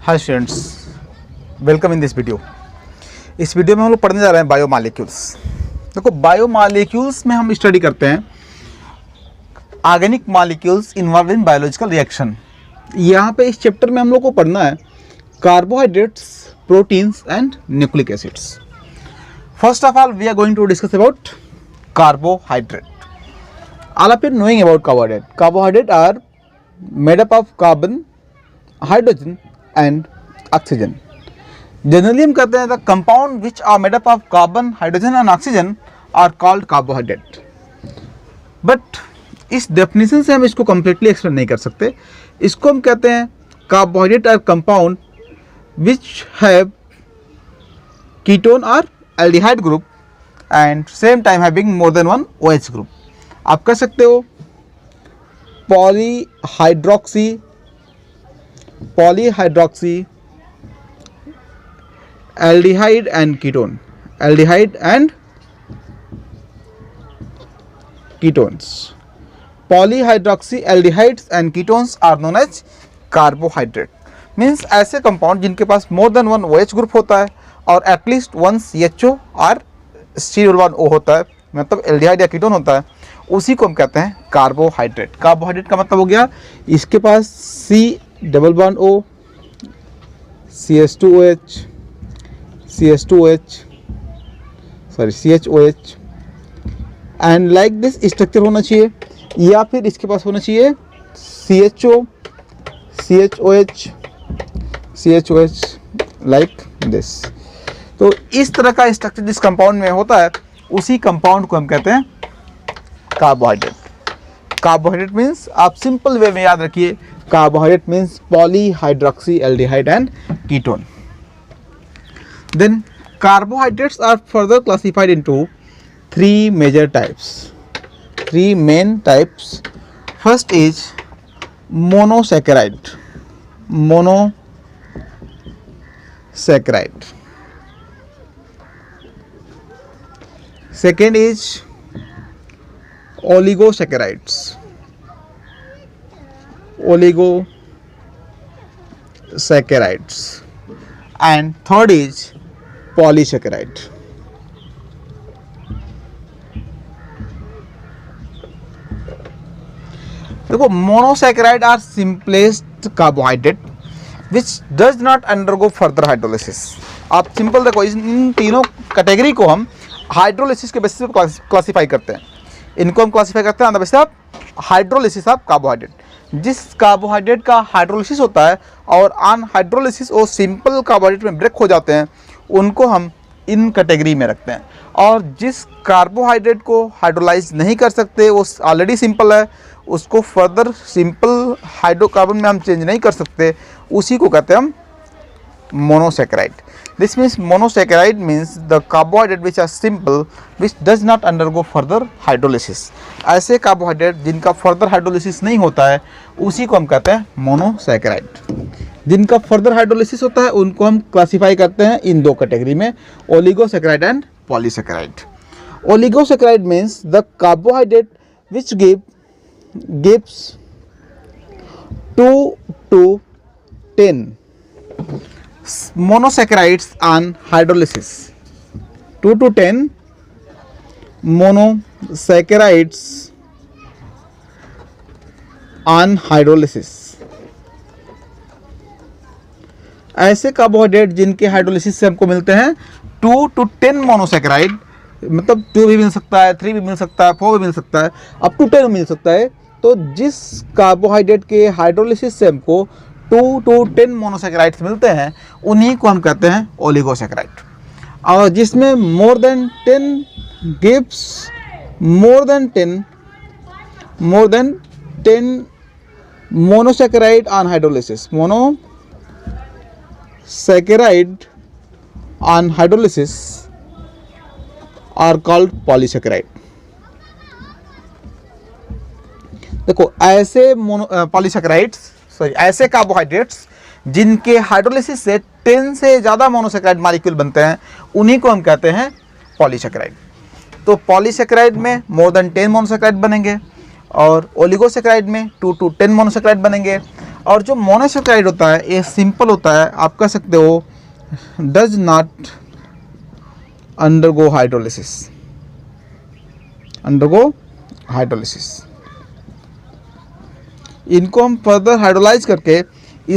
Hi students, welcome in this video. इस video में हम लोग पढ़ने जा रहे हैं बायोमॉलिक्यूल्स। देखो, बायोमॉलिक्यूल्स में हम स्टडी करते हैं organic molecules involve in biological reaction. यहाँ पे इस चैप्टर में हम लोग को पढ़ना है carbohydrates, proteins and nucleic acids. First of all we are going to discuss about carbohydrate. All of you knowing about carbohydrate. Carbohydrate are made up of carbon, hydrogen and oxygen. Generally हम कहते हैं the compound which are made up of carbon, hydrogen and oxygen are called carbohydrate. But इस definition से हम इसको completely explain नहीं कर सकते। इसको हम कहते हैं carbohydrate are compound which have ketone or aldehyde group and same time having more than one OH group. आप कह सकते हो polyhydroxy aldehyde and ketone, aldehyde and ketones. Polyhydroxy aldehydes and ketones are known as carbohydrate. Means ऐसे compound जिनके पास more than one OH group होता है और एटलीस्ट वन CHO और C1O होता है, मतलब एल्डिहाइड या कीटोन होता है, उसी को हम कहते हैं कार्बोहाइड्रेट। कार्बोहाइड्रेट का मतलब हो गया इसके पास C+O, CHOH and like this structure होना चाहिए, या फिर इसके पास होना चाहिए CHO, CHOH लाइक दिस। तो इस तरह का स्ट्रक्चर जिस कंपाउंड में होता है उसी कंपाउंड को हम कहते हैं कार्बोहाइड्रेट। कार्बोहाइड्रेट मीन्स, आप सिंपल वे में याद रखिए, carbohydrate means polyhydroxy aldehyde and ketone. Then carbohydrates are further classified into three major types, three main types. First is monosaccharide, Second is oligosaccharides, and third is polysaccharide. देखो, monosaccharide are simplest carbohydrate which does not undergo further hydrolysis. आप simple देखो, इन तीनों category को हम hydrolysis के basis पे classify करते हैं। इनको हम क्लासीफाई करते हैं on the basis of hydrolysis of carbohydrate. जिस कार्बोहाइड्रेट का हाइड्रोलिसिस होता है और ऑन हाइड्रोलिसिस वो सिंपल कार्बोहाइड्रेट में ब्रेक हो जाते हैं, उनको हम इन कैटेगरी में रखते हैं। और जिस कार्बोहाइड्रेट को हाइड्रोलाइज नहीं कर सकते, वो ऑलरेडी सिंपल है, उसको फर्दर सिंपल हाइड्रोकार्बन में हम चेंज नहीं कर सकते, उसी को कहते हैं हम monosaccharide. This means monosaccharide means the carbohydrate which are simple, which does not undergo further hydrolysis. ऐसे कार्बोहाइड्रेट जिनका फर्दर हाइड्रोलिसिस नहीं होता है उसी को हम कहते हैं मोनोसैकेराइड। जिनका फर्दर हाइड्रोलिसिस होता है उनको हम क्लासीफाई करते हैं इन दो कैटेगरी में, oligosaccharide and polysaccharide. Oligosaccharide means the carbohydrate which gives 2 to 10 monosaccharides on hydrolysis, 2 to 10 monosaccharides on hydrolysis। ऐसे कार्बोहाइड्रेट जिनके हाइड्रोलिसिस से हमको मिलते हैं 2 to 10 मोनोसैकेराइड, मतलब 2 भी मिल सकता है, 3 भी मिल सकता है, 4 भी मिल सकता है, अप टू 10 मिल सकता है। तो जिस कार्बोहाइड्रेट के हाइड्रोलिसिस से हमको 2 to 10 मोनोसैकेराइड्स मिलते हैं उन्हीं को हम कहते हैं ओलिगोसैकेराइड। और जिसमें more than 10 gives more than 10 monosaccharide on hydrolysis, monosaccharide on hydrolysis are called polysaccharide. देखो, ऐसे पॉलीसैकेराइड्स ऐसे कार्बोहाइड्रेट्स जिनके हाइड्रोलिसिस से 10 से ज़्यादा मोनोसैकेराइड मॉलिक्यूल बनते हैं उन्हीं को हम कहते हैं पॉलीसैकेराइड। तो पॉलीसैकेराइड में मोर देन 10 मोनोसैकेराइड बनेंगे और ओलिगोसैकेराइड में 2 to 10 मोनोसैकेराइड बनेंगे। और जो मोनोसेक्राइड होता है ये सिंपल होता है, आप कह सकते हो does not undergo hydrolysis, undergo hydrolysis. इनको हम फर्दर हाइड्रोलाइज करके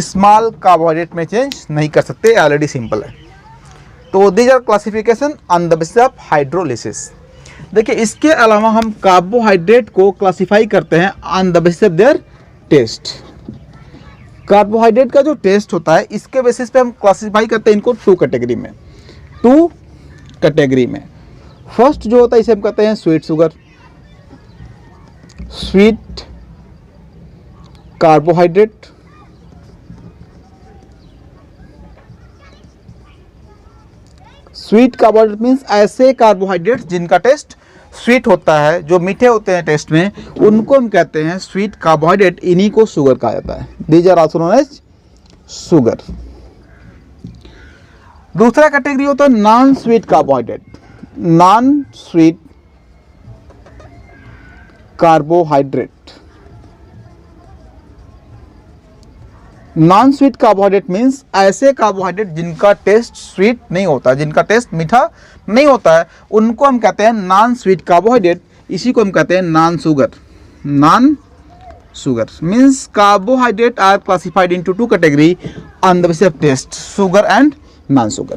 स्मॉल कार्बोहाइड्रेट में चेंज नहीं कर सकते, ऑलरेडी सिंपल है। तो these are classification on the basis of hydrolysis. देखिए इसके अलावा हम कार्बोहाइड्रेट को क्लासिफाई करते हैं on the basis of their taste. Carbohydrate का जो टेस्ट होता है इसके बेसिस पे हम क्लासिफाई करते हैं इनको टू कैटेगरी में, टू कैटेगरी में। फर्स्ट जो होता है इसे हम कहते हैं sweet sugar, sweet carbohydrate. Sweet carbohydrate means ऐसे कार्बोहाइड्रेट्स जिनका टेस्ट स्वीट होता है, जो मीठे होते हैं टेस्ट में, उनको हम कहते हैं स्वीट कार्बोहाइड्रेट। इन्हीं को शुगर कहा जाता है। These are also known as sugar. दूसरा कैटेगरी होता है non sweet carbohydrate, non sweet carbohydrate. Non sweet carbohydrate means ऐसे कार्बोहाइड्रेट जिनका टेस्ट स्वीट नहीं होता, जिनका टेस्ट मीठा नहीं होता है, उनको हम कहते हैं नॉन स्वीट कार्बोहाइड्रेट। इसी को हम कहते हैं non sugar. Non sugar means carbohydrate are classified into two category on the basis of taste, sugar and non sugar.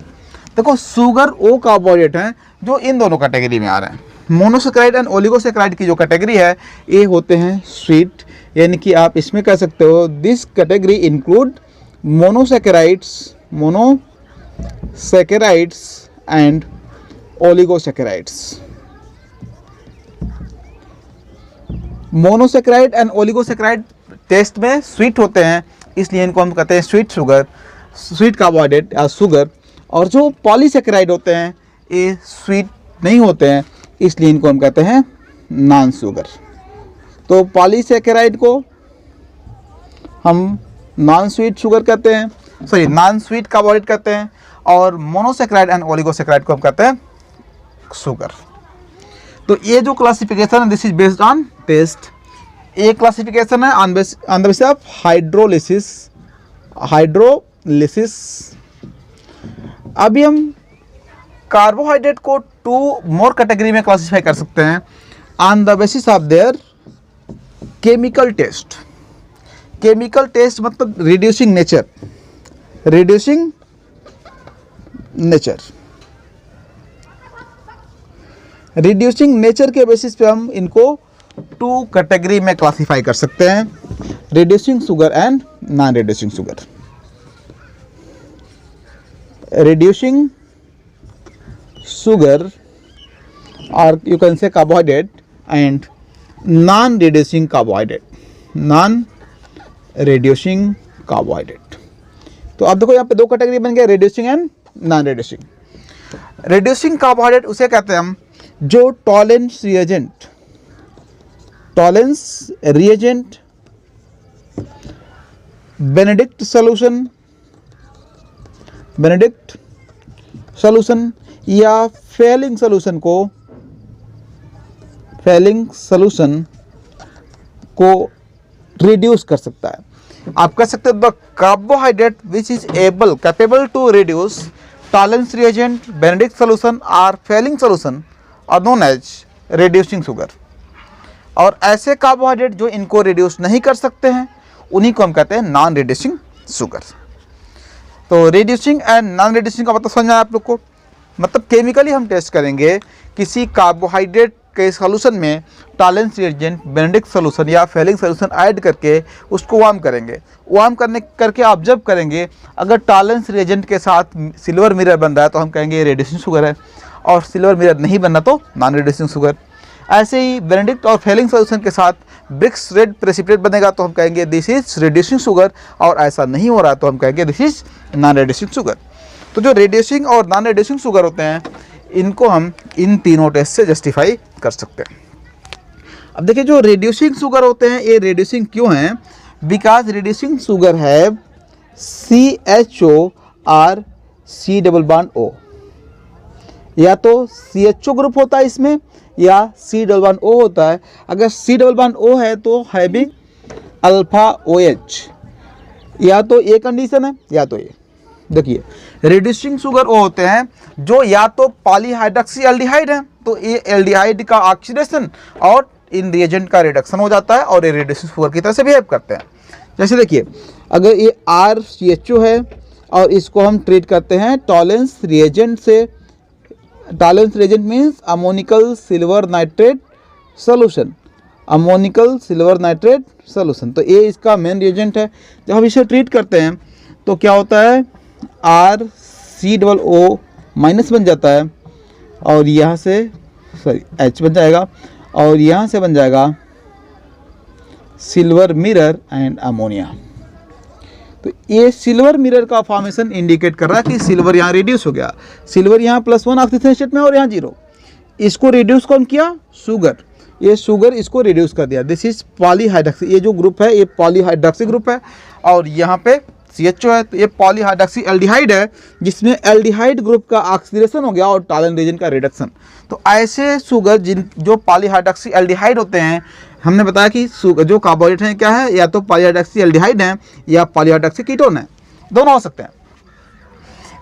देखो शुगर वो कार्बोहाइड्रेट हैं जो इन दोनों कैटेगरी में आ रहे हैं। मोनोसेक्राइड एंड ओलिगोसेक्राइड की जो कैटेगरी है ये होते हैं स्वीट, यानी कि आप इसमें कह सकते हो this category include monosaccharides, monosaccharides and oligosaccharides. Monosaccharide and oligosaccharide taste में स्वीट होते हैं, इसलिए इनको हम कहते हैं स्वीट शुगर, स्वीट कार्बोहाइड्रेट या शुगर। और जो पॉलीसेक्राइड होते हैं ये स्वीट नहीं होते हैं, इसलिए इनको हम कहते हैं नॉन शुगर। तो पॉलीसेकेराइड को हम नॉन स्वीट शुगर कहते हैं, सॉरी नॉन स्वीट कार्बोहाइड्रेट कहते हैं, और मोनोसेक्राइड एंड ओलिगोसेक्राइड को हम कहते हैं शुगर। तो ये जो क्लासिफिकेशन है this is based on test. एक क्लासिफिकेशन है on the basis of hydrolysis, hydrolysis. अभी हम कार्बोहाइड्रेट को टू मोर कैटेगरी में क्लासिफाई कर सकते हैं on the basis of their chemical test. Chemical test मतलब reducing nature, reducing nature. Reducing nature के बेसिस पे हम इनको टू कैटेगरी में क्लासिफाई कर सकते हैं, reducing sugar and non reducing sugar. Reducing sugar or you can say carbohydrate and non-reducing carbohydrate, non-reducing carbohydrate। तो आप देखो यहाँ पे दो कैटेगरी बन गए, reducing and non reducing. Reducing carbohydrate उसे कहते हैं हम जो टॉलेंस रिएजेंट बेनेडिक्ट सॉल्यूशन या फेलिंग सॉल्यूशन को रिड्यूस कर सकता है। आप कह सकते हो carbohydrate which is capable to reduce Tollens reagent Benedict solution और Fehling solution are known as reducing sugar. और ऐसे कार्बोहाइड्रेट जो इनको रिड्यूस नहीं कर सकते हैं उन्हीं को हम कहते हैं नॉन रिड्यूसिंग शुगर। तो रिड्यूसिंग एंड नॉन रिड्यूसिंग का मतलब समझना है आप लोग को। मतलब केमिकली हम टेस्ट करेंगे किसी कार्बोहाइड्रेट के सॉल्यूशन में टॉलेंस रिएजेंट बेनेडिक्ट सॉल्यूशन या फेलिंग सॉल्यूशन ऐड करके उसको वार्म करेंगे। वार्म करके ऑब्जर्व करेंगे, अगर टॉलेंस रिएजेंट के साथ सिल्वर मिरर बन रहा है तो हम कहेंगे ये रिड्यूसिंग शुगर है, और सिल्वर मिरर नहीं बनना तो नॉन रिड्यूसिंग शुगर। ऐसे ही बेनेडिक्ट और फेलिंग सॉल्यूशन के साथ ब्रिक्स रेड प्रेसिपिटेट बनेगा तो हम कहेंगे दिस इज रिड्यूसिंग शुगर, और ऐसा नहीं हो रहा तो हम कहेंगे this is non reducing sugar. तो जो रिड्यूसिंग और नॉन रिड्यूसिंग शुगर होते हैं इनको हम इन तीनों टेस्ट से जस्टिफाई कर सकते हैं। अब देखिए जो रिड्यूसिंग शुगर होते हैं ये रिड्यूसिंग क्यों हैं? बिकॉज रिड्यूसिंग शुगर है CHO और C डबल बॉन्ड O, या तो CHO ग्रुप होता है इसमें या C डबल बॉन्ड O होता है। अगर C डबल बॉन्ड O है तो हैविंग अल्फा OH, या तो ये कंडीशन है या तो ये। देखिए रिड्यूसिंग शुगर वो होते हैं जो या तो पॉलीहाइड्रॉक्सी एल्डिहाइड है, तो ये एल्डिहाइड का ऑक्सीडेशन और इन रिएजेंट का रिडक्शन हो जाता है और ये रिड्यूसिंग शुगर की तरह से बिहेव करते हैं। जैसे देखिए अगर ये RCHO है और इसको हम ट्रीट करते हैं टॉलेंस रिएजेंट से। Tollens reagent means ammoniacal silver nitrate solution, ammoniacal silver nitrate solution. तो ये इसका मेन रिएजेंट है। जब हम इसे ट्रीट करते हैं तो क्या होता है, RCOO माइनस बन जाता है और यहाँ से H बन जाएगा और यहाँ से बन जाएगा सिल्वर मिरर एंड अमोनिया। तो ये सिल्वर मिरर का फॉर्मेशन इंडिकेट कर रहा है कि सिल्वर यहाँ रिड्यूस हो गया। सिल्वर यहाँ +1 ऑक्सीजन स्टेट में और यहाँ 0। इसको रिड्यूस कौन किया, शुगर। ये शुगर इसको रिड्यूस कर दिया। दिस इज पॉलीहाइड्रॉक्सी, ये जो ग्रुप है ये पॉलीहाइड्रॉक्सी ग्रुप है और यहाँ पे CHO है, तो ये पॉलीहाइड्रॉक्सी एल्डिहाइड है जिसमें एल्डिहाइड ग्रुप का ऑक्सीडेशन हो गया और टॉलेंस रीजन का रिडक्शन। तो ऐसे शुगर जो पॉलीहाइड्रॉक्सी एल्डिहाइड होते हैं, हमने बताया कि जो कार्बोहाइड्रेट हैं क्या है, या तो पॉलीहाइड्रॉक्सी एल्डिहाइड हैं या पॉलीहाइड्रॉक्सी कीटोन है, दोनों हो सकते हैं।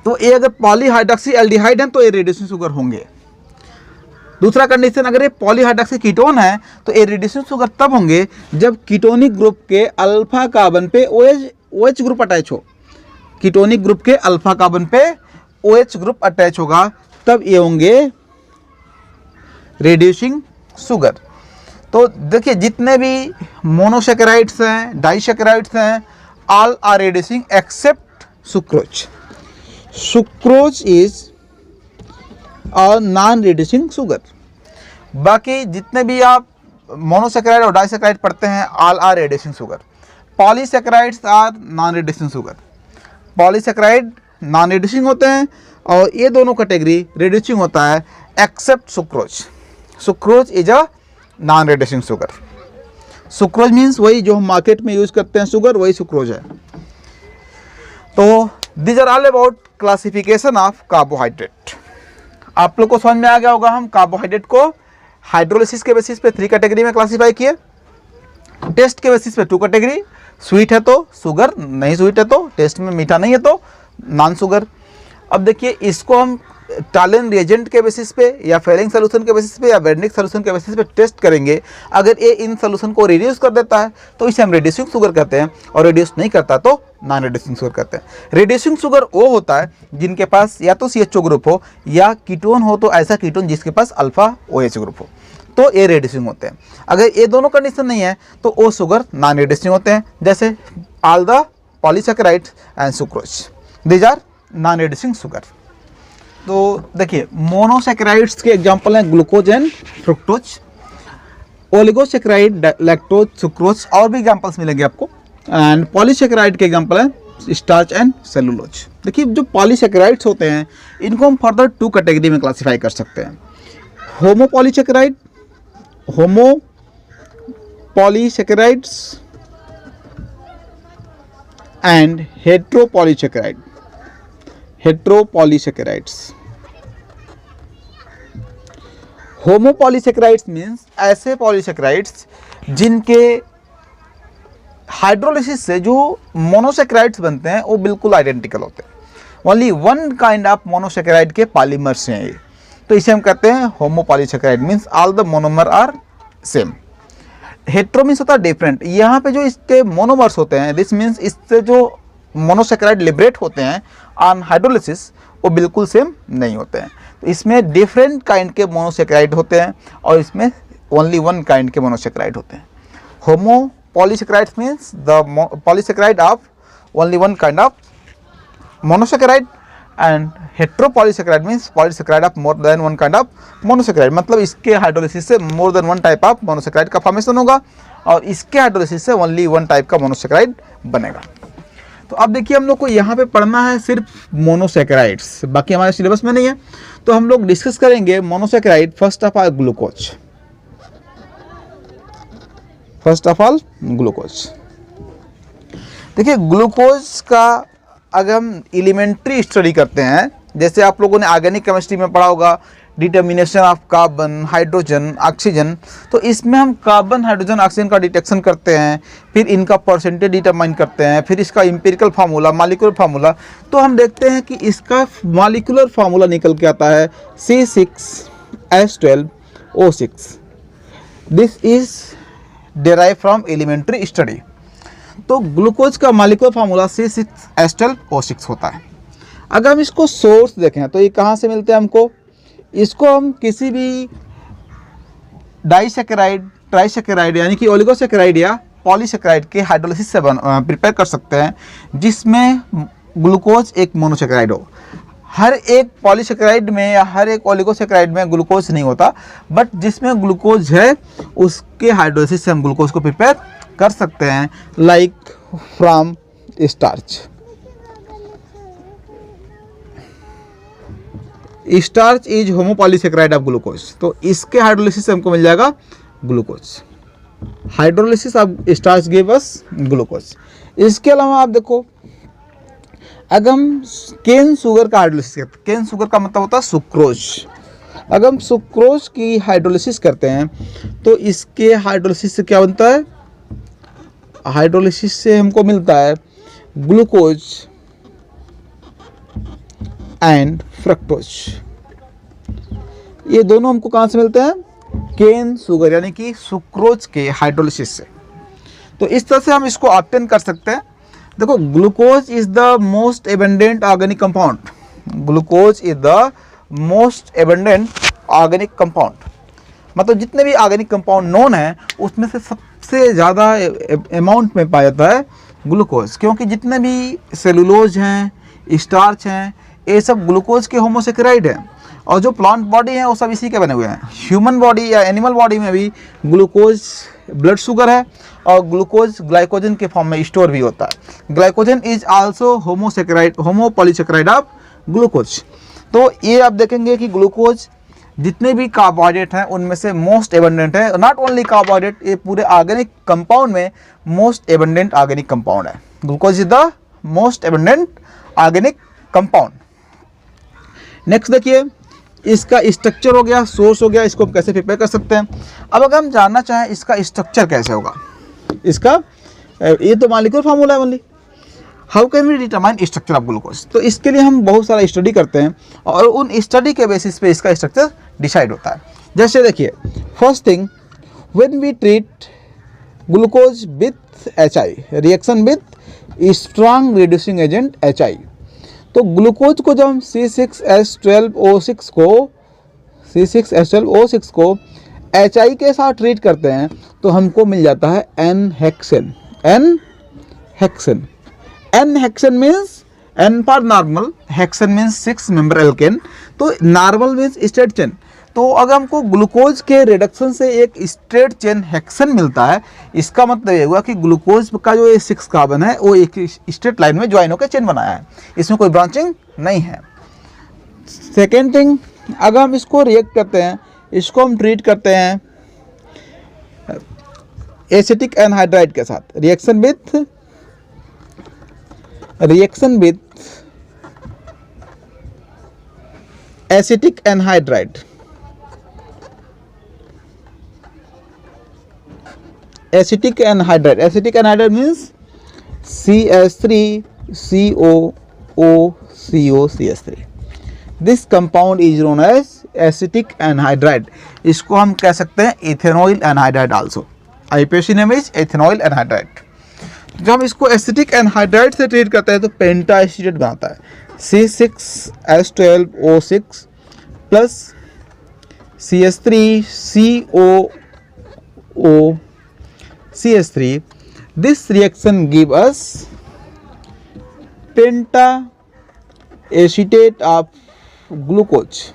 तो ये अगर पॉलीहाइड्रॉक्सी एल्डिहाइड हैं तो ये रिड्यूसिंग शुगर होंगे। दूसरा कंडीशन, अगर ये पॉलीहाइड्रॉक्सी कीटोन है तो ये रिड्यूसिंग शुगर तब होंगे जब कीटोनिक ग्रुप के अल्फा कार्बन पे OH ग्रुप अटैच हो। कीटोनिक ग्रुप के अल्फा कार्बन पे OH ग्रुप अटैच होगा, तब ये होंगे रिड्यूसिंग शुगर। तो देखिए जितने भी मोनोसैकेराइड्स हैं, डाइसैकेराइड्स हैं, all are reducing except sucrose. Sucrose is और नॉन रिड्यूसिंग शुगर। बाकी जितने भी आप मोनोसैकेराइड और डाइसैकेराइड पढ़ते हैं, all are reducing sugar. Polysaccharides are non reducing sugar. Polysaccharide non reducing होते हैं और ये दोनों कैटेगरी रिड्यूसिंग होता है except sucrose. Sucrose is a non reducing sugar. Sucrose means वही जो हम मार्केट में यूज करते हैं शुगर, वही सुक्रोज है। तो this are all about classification of carbohydrate. आप लोग को समझ में आ गया होगा, हम कार्बोहाइड्रेट को हाइड्रोलिसिस के बेसिस पे 3 कैटेगरी में क्लासिफाई किए, टेस्ट के बेसिस पे 2 कैटेगरी, स्वीट है तो शुगर, नहीं स्वीट है तो टेस्ट में मीठा नहीं है तो नॉन शुगर। अब देखिए इसको हम टॉलेंस रिएजेंट के बेसिस पे या फेलिंग सोल्यूशन के बेसिस पे या वेर्निक सोल्यूशन के बेसिस पे टेस्ट करेंगे। अगर ये इन सोल्यूशन को रिड्यूस कर देता है तो इसे हम रिड्यूसिंग शुगर कहते हैं, और रिड्यूस नहीं करता तो नॉन रिड्यूसिंग शुगर कहते हैं। रिड्यूसिंग शुगर वो होता है जिनके पास या तो CHO ग्रुप हो या कीटोन हो, तो ऐसा कीटोन जिसके पास अल्फा OH ग्रुप हो, तो ये रिड्यूसिंग होते हैं। अगर ये दोनों कंडीशन नहीं है तो वो शुगर नॉन रिड्यूसिंग होते हैं, जैसे all the polysaccharides and sucrose, these are non reducing sugar. तो देखिए मोनोसैकेराइड्स के एग्जांपल हैं glucose and fructose, oligosaccharide, lactose, sucrose, और भी एग्जांपल्स मिलेंगे आपको। एंड पॉलीसैकेराइड के एग्जांपल हैं स्टार्च एंड सेलुलोज। देखिए जो पॉलीसैकेराइड्स होते हैं इनको हम फर्दर 2 कैटेगरी में क्लासीफाई कर सकते हैं, homopolysaccharide, homopolysaccharides and heteropolysaccharides. homopolysaccharides means ऐसे पॉलीसैकेराइड्स जिनके हाइड्रोलिसिस से जो मोनोसैकेराइड्स बनते हैं वो बिल्कुल आइडेंटिकल होते हैं, only one kind of monosaccharide के पॉलीमर्स हैं ये, तो इसे हम कहते हैं homopolysaccharide. Means all the monomer are same. Hetero means होता है डिफरेंट। यहाँ पे जो इसके मोनोमर्स होते हैं, दिस मीन्स इससे जो मोनोसैकेराइड लिबरेट होते हैं ऑन हाइड्रोलिसिस वो बिल्कुल सेम नहीं होते हैं। तो इसमें डिफरेंट काइंड के मोनोसैकेराइड होते हैं और इसमें ओनली वन काइंड के मोनोसैकेराइड होते हैं। Homopolysaccharides means the polysaccharide of only one kind of monosaccharide, and heteropolysaccharide means polysaccharide of more than one kind of monosaccharide. मतलब इसके हाइड्रोलिसिस से more than one type of monosaccharide का formation होगा और इसके हाइड्रोलिसिस से ओनली वन टाइप का monosaccharide बनेगा। तो अब देखिए हम लोग को यहाँ पे पढ़ना है सिर्फ मोनोसैकेराइड्स, बाकी हमारे सिलेबस में नहीं है। तो हम लोग डिस्कस करेंगे monosaccharide. First of all glucose. First of all glucose. देखिए ग्लूकोज का अगर हम एलिमेंट्री स्टडी करते हैं, जैसे आप लोगों ने ऑर्गेनिक केमिस्ट्री में पढ़ा होगा determination of carbon, hydrogen, oxygen. तो इसमें हम कार्बन, हाइड्रोजन, ऑक्सीजन का डिटेक्शन करते हैं, फिर इनका परसेंटेज डिटरमाइन करते हैं, फिर इसका एम्पिरिकल फार्मूला, मॉलिक्यूलर फार्मूला। तो हम देखते हैं कि इसका मॉलिक्यूलर फार्मूला निकल के आता है C6H12O6। This is derive from elementary study. तो ग्लूकोज का मॉलिक्यूलर फार्मूला C6H12O6 होता है। अगर हम इसको सोर्स देखें तो ये कहाँ से मिलते हैं हमको, इसको हम किसी भी डाइसैकेराइड, ट्राइसैकेराइड यानी कि ओलिगोसैकेराइड या पॉलीसैकेराइड के हाइड्रोलिसिस से प्रिपेयर कर सकते हैं, जिसमें ग्लूकोज एक मोनोसैकेराइड हो। हर एक पॉलीसैकेराइड में या हर एक ओलिगोसैकेराइड में ग्लूकोज नहीं होता, बट जिसमें ग्लूकोज है उसके हाइड्रोलिसिस से हम ग्लूकोज को प्रिपेयर कर सकते हैं, like from starch. Starch is homopolysaccharide of glucose, तो इसके हाइड्रोलिसिस से हमको मिल जाएगा glucose. Hydrolysis of starch give us glucose. इसके अलावा आप देखो, अगर हम केन शुगर का हाइड्रोलिसिस करते हैं, केन शुगर का मतलब होता है सुक्रोज। अगर हम सुक्रोज की हाइड्रोलिसिस करते हैं तो इसके हाइड्रोलिसिस से क्या बनता है, हाइड्रोलिसिस से हमको मिलता है ग्लूकोज एंड फ्रक्टोज। ये दोनों हमको कहाँ से मिलते हैं, केन शुगर यानी कि सुक्रोज के हाइड्रोलिसिस से। तो इस तरह से हम इसको ऑब्टेन कर सकते हैं। देखो, glucose is the most abundant organic compound. Glucose is the most abundant organic compound, मतलब जितने भी ऑर्गेनिक कंपाउंड नोन है उसमें से सबसे ज़्यादा अमाउंट में पाया जाता है ग्लूकोज, क्योंकि जितने भी सेलुलोज हैं, स्टार्च हैं, ये सब ग्लूकोज के होमोसैकेराइड हैं। और जो प्लांट बॉडी है वो सब इसी के बने हुए हैं। ह्यूमन बॉडी या एनिमल बॉडी में भी ग्लूकोज ब्लड शुगर है और ग्लूकोज ग्लाइकोजन के फॉर्म में स्टोर भी होता है। Glycogen is also homosaccharide, homopolysaccharide of glucose. तो ये आप देखेंगे कि ग्लूकोज जितने भी कार्बोहाइड्रेट हैं उनमें से मोस्ट एबंडेंट है। नॉट ओनली कार्बोहाइड्रेट, ये पूरे ऑर्गेनिक कंपाउंड में मोस्ट एबंडेंट ऑर्गेनिक कंपाउंड है। Glucose is the most abundant organic compound. Next देखिए, इसका स्ट्रक्चर हो गया, सोर्स हो गया, इसको हम कैसे प्रिपेयर कर सकते हैं। अब अगर हम जानना चाहें इसका स्ट्रक्चर कैसे होगा, इसका ये तो मॉलिक्यूलर फार्मूला है only, how can we determine structure of glucose. तो इसके लिए हम बहुत सारा स्टडी करते हैं और उन स्टडी के बेसिस पे इसका स्ट्रक्चर डिसाइड होता है। जैसे देखिए, first thing, when we treat glucose with HI, reaction with strong reducing agent HI। तो ग्लूकोज को जब हम C6H12O6 को HI के साथ ट्रीट करते हैं तो हमको मिल जाता है n hexane. N hexane means N for normal, hexane means 6 member alkane, तो नॉर्मल मीन्स स्ट्रेट चेन। तो अगर हमको ग्लूकोज के रिडक्शन से एक स्ट्रेट चेन हेक्सेन मिलता है, इसका मतलब ये हुआ कि ग्लूकोज का जो ये 6 कार्बन है वो एक स्ट्रेट लाइन में ज्वाइन होकर चेन बनाया है, इसमें कोई ब्रांचिंग नहीं है। सेकेंड थिंग, अगर हम इसको रिएक्ट करते हैं, इसको हम ट्रीट करते हैं एसिटिक एनहाइड्राइड के साथ, reaction with acetic anhydride. Acetic anhydride means CH3COOCO-CH3। This compound is known as acetic anhydride. इसको हम कह सकते हैं ethanoyl anhydride also. IUPAC name is ethanoyl anhydride. जब हम इसको एसिटिक एनहाइड्राइड से ट्रीट करते हैं तो पेंटा एसिटेट बनाता है, C6H12O6 plus CH3COOCH3। This reaction give us penta acetate of glucose।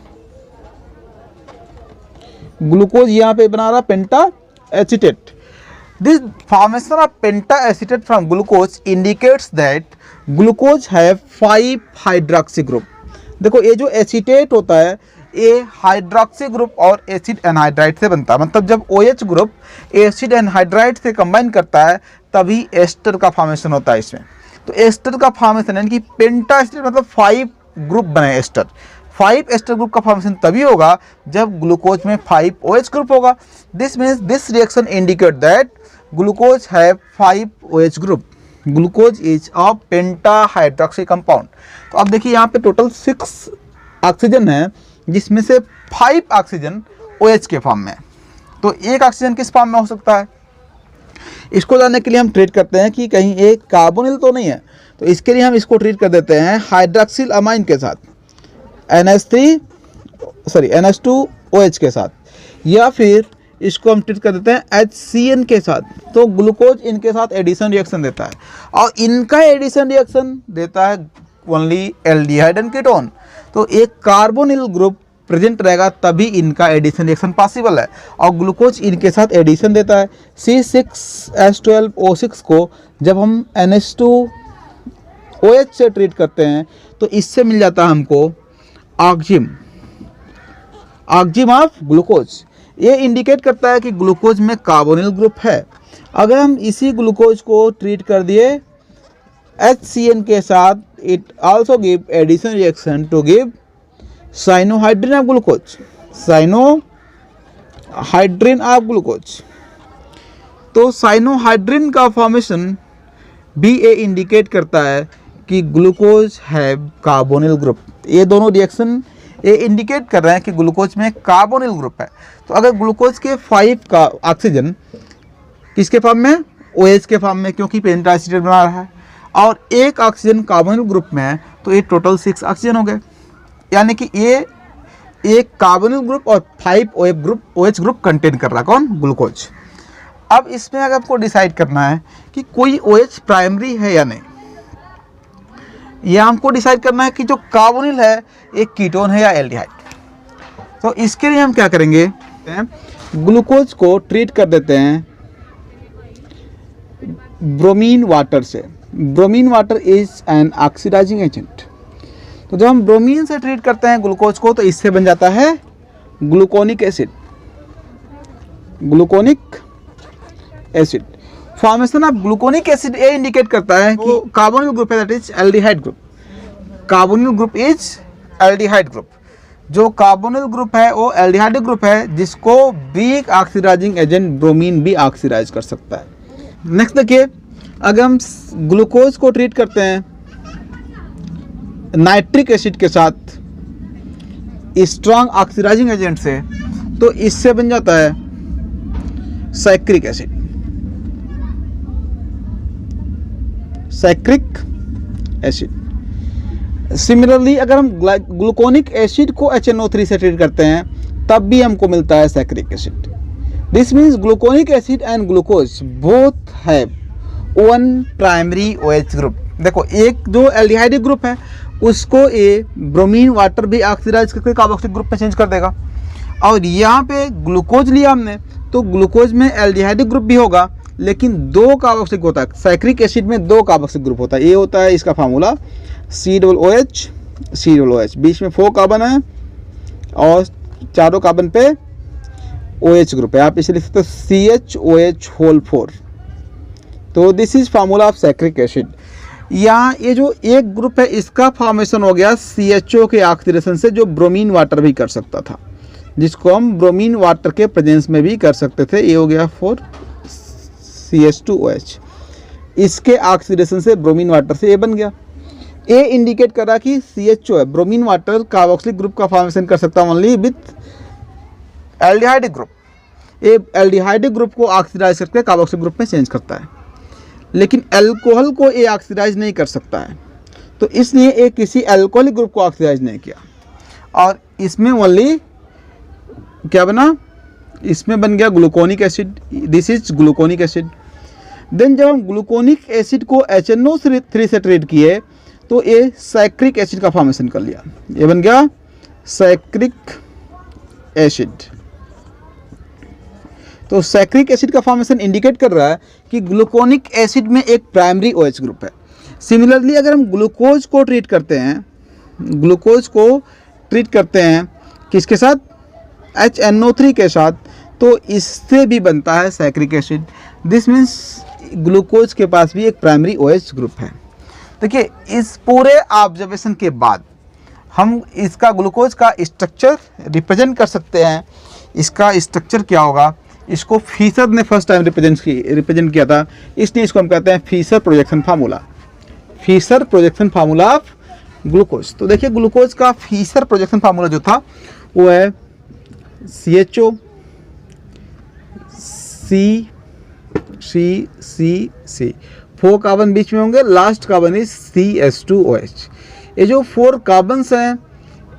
Glucose यहाँ पे बना रहा पेंटा acetate. This formation of penta acetate from glucose indicates that glucose have 5 hydroxy group। देखो, ये जो एसिटेट होता है ये हाइड्रोक्सी ग्रुप और एसिड एनहाइड्राइड से बनता है। मतलब जब OH ग्रुप एसिड एनहाइड्राइड से कंबाइन करता है तभी एस्टर का फॉर्मेशन होता है इसमें। तो एस्टर का फॉर्मेशन यानी कि पेंटा एसिड मतलब 5 ग्रुप बने एस्टर, 5 एस्टर ग्रुप का फॉर्मेशन तभी होगा जब ग्लूकोज में 5 OH ग्रुप होगा। This means this reaction indicate that glucose have 5 OH group. Glucose is a pentahydroxy compound. तो अब देखिए यहाँ पे टोटल 6 ऑक्सीजन है, जिसमें से 5 ऑक्सीजन OH के फॉर्म में। तो एक ऑक्सीजन किस फॉर्म में हो सकता है, इसको जानने के लिए हम ट्रीट करते हैं कि कहीं एक कार्बोनिल तो नहीं है। तो इसके लिए हम इसको ट्रीट कर देते हैं हाइड्रोक्सिल अमाइन के साथ, NH2OH के साथ, या फिर इसको हम ट्रीट कर देते हैं HCN के साथ। तो ग्लूकोज इनके साथ एडिशन रिएक्शन देता है, और इनका एडिशन रिएक्शन देता है ओनली एल्डिहाइड एंड कीटोन। तो एक कार्बोनिल ग्रुप प्रेजेंट रहेगा तभी इनका एडिशन रिएक्शन पॉसिबल है, और ग्लूकोज इनके साथ एडिशन देता है। C6H12O6 को जब हम NH2OH से ट्रीट करते हैं तो इससे मिल जाता है हमको ऑक्जिम ऑफ ग्लूकोज। ये इंडिकेट करता है कि ग्लूकोज में कार्बोनिल ग्रुप है। अगर हम इसी ग्लूकोज को ट्रीट कर दिए HCN के साथ, it also give addition reaction to give cyanohydrin of glucose. तो साइनोहाइड्रिन का फॉर्मेशन भी ये इंडिकेट करता है कि ग्लूकोज हैव कार्बोनिल ग्रुप। ये दोनों रिएक्शन ये इंडिकेट कर रहे हैं कि ग्लूकोज में कार्बोनिल ग्रुप है। तो अगर ग्लूकोज के 5 का ऑक्सीजन किसके फॉर्म में, OH के फॉर्म में, क्योंकि पेंटाएसिटेट बना रहा है, और एक ऑक्सीजन कार्बोनिल ग्रुप में है, तो ये टोटल 6 ऑक्सीजन हो गए। यानी कि ये एक कार्बोनिल ग्रुप और 5 OH ग्रुप कंटेन कर रहा है कौन, ग्लूकोज। अब इसमें अगर आपको डिसाइड करना है कि कोई OH प्राइमरी है या नहीं, या हमको डिसाइड करना है कि जो कार्बोनिल है एक कीटोन है या एल्डिहाइड, तो इसके लिए हम क्या करेंगे, ग्लूकोज को ट्रीट कर देते हैं ब्रोमीन वाटर से। Bromine water is an oxidizing agent. तो जब हम ब्रोमीन से ट्रीट करते हैं ग्लूकोज को, तो इससे बन जाता है gluconic acid. Formation of gluconic acid ये इंडिकेट करता है कि कार्बोनिल ग्रुप है, that is aldehyde group. Carbonyl group is aldehyde group. जो कार्बोनिल ग्रुप है वो एल्डिहाइड ग्रुप है, जिसको वीक ऑक्सीडाइजिंग एजेंट ब्रोमीन भी ऑक्सीडाइज कर सकता है। नेक्स्ट देखिए, अगर हम ग्लूकोज को ट्रीट करते हैं नाइट्रिक एसिड के साथ स्ट्रॉन्ग ऑक्सीडाइजिंग एजेंट से, तो इससे बन जाता है साइक्रिक एसिड। सिमिलरली अगर हम ग्लूकोनिक एसिड को HNO3 से ट्रीट करते हैं तब भी हमको मिलता है saccharic acid. This means gluconic acid and glucose both have one primary OH group. देखो, एक जो एल्डिहाइड ग्रुप है उसको ये ब्रोमीन वाटर भी ऑक्सीडाइज करके कार्बोक्सिलिक ग्रुप में चेंज कर देगा, और यहाँ पे ग्लूकोज लिया हमने तो ग्लूकोज में एल्डिहाइड ग्रुप भी होगा, लेकिन 2 कार्बोक्सिलिक होता है। साइक्रिक एसिड में 2 कार्बोक्सिलिक ग्रुप होता है। ये होता है इसका फार्मूला COOH, बीच में 4 कार्बन है और चारों कार्बन पे OH ग्रुप है। आप इसे लिख सकते हो CHOH4। तो this is formula of saccharic acid. यहाँ ये जो एक ग्रुप है इसका फॉर्मेशन हो गया CHO के ऑक्सीडेशन से, जो ब्रोमीन वाटर भी कर सकता था, जिसको हम ब्रोमीन वाटर के प्रेजेंस में भी कर सकते थे। ये हो गया 4 CH2OH। इसके ऑक्सीडेशन से ब्रोमीन वाटर से ये बन गया। ये इंडिकेट कर रहा कि CHO है, ब्रोमीन वाटर कार्बोक्सिलिक ग्रुप का फॉर्मेशन कर सकता है ओनली विथ एल्डिहाइड ग्रुप। ये एल्डिहाइड ग्रुप को ऑक्सीडाइज करके कार्बोक्सिलिक ग्रुप में चेंज करता है, लेकिन अल्कोहल को ये ऑक्सीडाइज नहीं कर सकता है। तो इसलिए ये किसी अल्कोहलिक ग्रुप को ऑक्सीडाइज नहीं किया, और इसमें ओनली क्या बना, इसमें बन गया gluconic acid. This is gluconic acid. Then जब हम ग्लूकोनिक एसिड को HNO3 से ट्रीट किए तो ये साइक्रिक एसिड का फॉर्मेशन कर लिया। ये बन गया साइक्रिक एसिड। तो साइक्रिक एसिड का फॉर्मेशन इंडिकेट कर रहा है कि ग्लूकोनिक एसिड में एक प्राइमरी OH ग्रुप है। सिमिलरली अगर हम ग्लूकोज को ट्रीट करते हैं किसके साथ, HNO3 के साथ, तो इससे भी बनता है साइक्रिक एसिड। दिस मीन्स ग्लूकोज के पास भी एक प्राइमरी OH ग्रुप है। देखिए, इस पूरे ऑब्जर्वेशन के बाद हम इसका ग्लूकोज का स्ट्रक्चर रिप्रेजेंट कर सकते हैं। इसका स्ट्रक्चर क्या होगा, इसको फीसर ने फर्स्ट टाइम रिप्रेजेंट किया था, इसलिए इसको हम कहते हैं Fisher projection formula, Fisher projection formula of glucose. तो देखिए ग्लूकोज का फीसर प्रोजेक्शन फार्मूला जो था वो है CHO C 4 कार्बन बीच में होंगे, लास्ट कार्बन इज CH2OH। ये जो 4 कार्बन्स हैं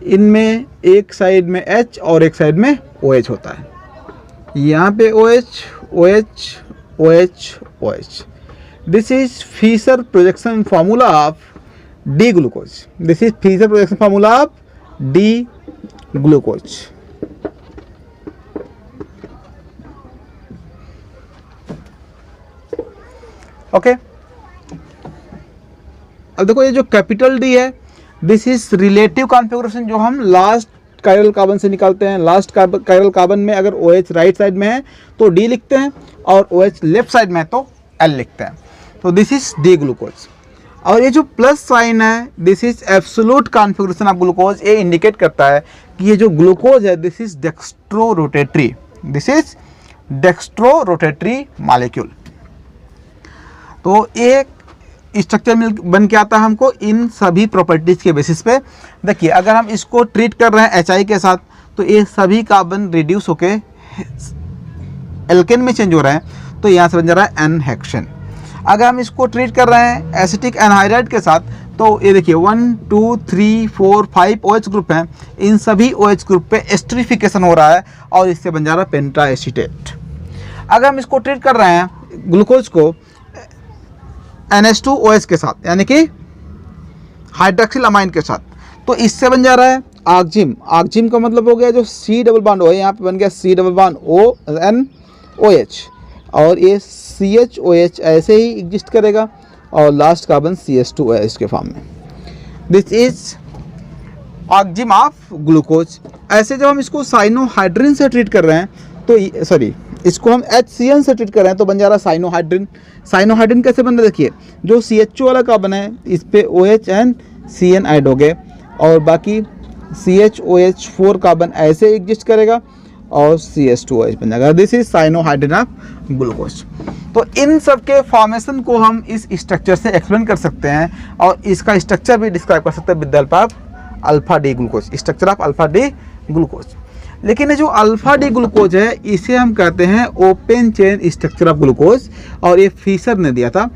इनमें एक साइड में H और एक साइड में OH होता है। यहाँ पे OH OH OH OH। This is Fisher projection formula of D glucose. This is Fisher projection formula of D glucose. Okay, अब देखो ये जो कैपिटल डी है, दिस इज रिलेटिव कॉन्फ़िगरेशन जो हम लास्ट कायरल कार्बन से निकालते हैं। लास्ट कायरल कार्बन में अगर OH राइट साइड में है तो D लिखते हैं और OH लेफ्ट साइड में है तो L लिखते हैं। तो दिस इज डी ग्लूकोज। और ये जो प्लस साइन है, this is absolute configuration of glucose. ये इंडिकेट करता है कि ये जो ग्लूकोज है this is dextro rotatory, this is dextro rotatory molecule. तो एक स्ट्रक्चर बन के आता है हमको इन सभी प्रॉपर्टीज़ के बेसिस पे। देखिए अगर हम इसको ट्रीट कर रहे हैं HI के साथ तो ये सभी कार्बन रिड्यूस होके एल्केन में चेंज हो रहे हैं, तो यहाँ से बन जा रहा है एन हेक्सेन। अगर हम इसको ट्रीट कर रहे हैं एसिटिक एनहाइड्राइड के साथ तो ये देखिए 1 2 3 4 5 OH ग्रुप हैं, इन सभी OH ग्रुप पे एस्टरिफिकेशन हो रहा है और इससे बन जा रहा है पेंटा एसीटेट। अगर हम इसको ट्रीट कर रहे हैं ग्लूकोज को NH2OH के साथ यानी कि हाइड्रोक्सिल अमाइन के साथ, तो इससे बन जा रहा है आर्जिम। आर्जिम का मतलब हो गया जो C डबल बॉन्ड O है, यहाँ पे बन गया C डबल बॉन्ड ONOH और ये CHOH ऐसे ही एग्जिस्ट करेगा और लास्ट कार्बन CH2OH के फॉर्म में। दिस इज आर्जिम ऑफ ग्लूकोज। ऐसे जब हम इसको साइनोहाइड्रिन से ट्रीट कर रहे हैं तो सॉरी इसको हम HCN से ट्रीट कर रहे हैं तो बन जा रहा है साइनोहाइड्रिन। साइनोहाइड्रिन कैसे बन रहा है, देखिए जो CHO वाला कार्बन है इस पे OH एंड CN ऐड हो गए और बाकी CHOH4 कार्बन ऐसे एग्जिस्ट करेगा और CH2OH बन जाएगा। This is cyanohydrin of glucose. तो इन सब के फॉर्मेशन को हम इस स्ट्रक्चर से एक्सप्लेन कर सकते हैं और इसका स्ट्रक्चर भी डिस्क्राइब कर सकते हैं with the help of alpha D glucose, structure of alpha D glucose. लेकिन ये जो अल्फा डी ग्लूकोज है इसे हम कहते हैं open chain structure of glucose और ये फीसर ने दिया था।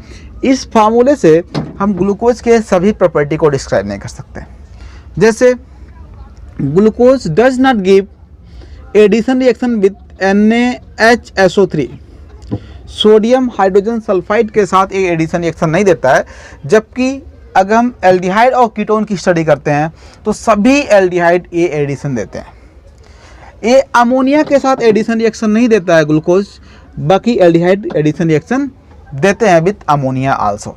इस फार्मूले से हम ग्लूकोज के सभी प्रॉपर्टी को डिस्क्राइब नहीं कर सकते। जैसे glucose does not give addition reaction with NaHSO3, sodium hydrogen sulphide के साथ एक एडिशन रिएक्शन नहीं देता है, जबकि अगर हम एल्डिहाइड और कीटोन की स्टडी करते हैं तो सभी एल्डिहाइड ये एडिशन देते हैं। ये अमोनिया के साथ एडिशन रिएक्शन नहीं देता है ग्लूकोज, बाकी एल्डिहाइड एडिशन रिएक्शन देते हैं विथ अमोनिया आल्सो।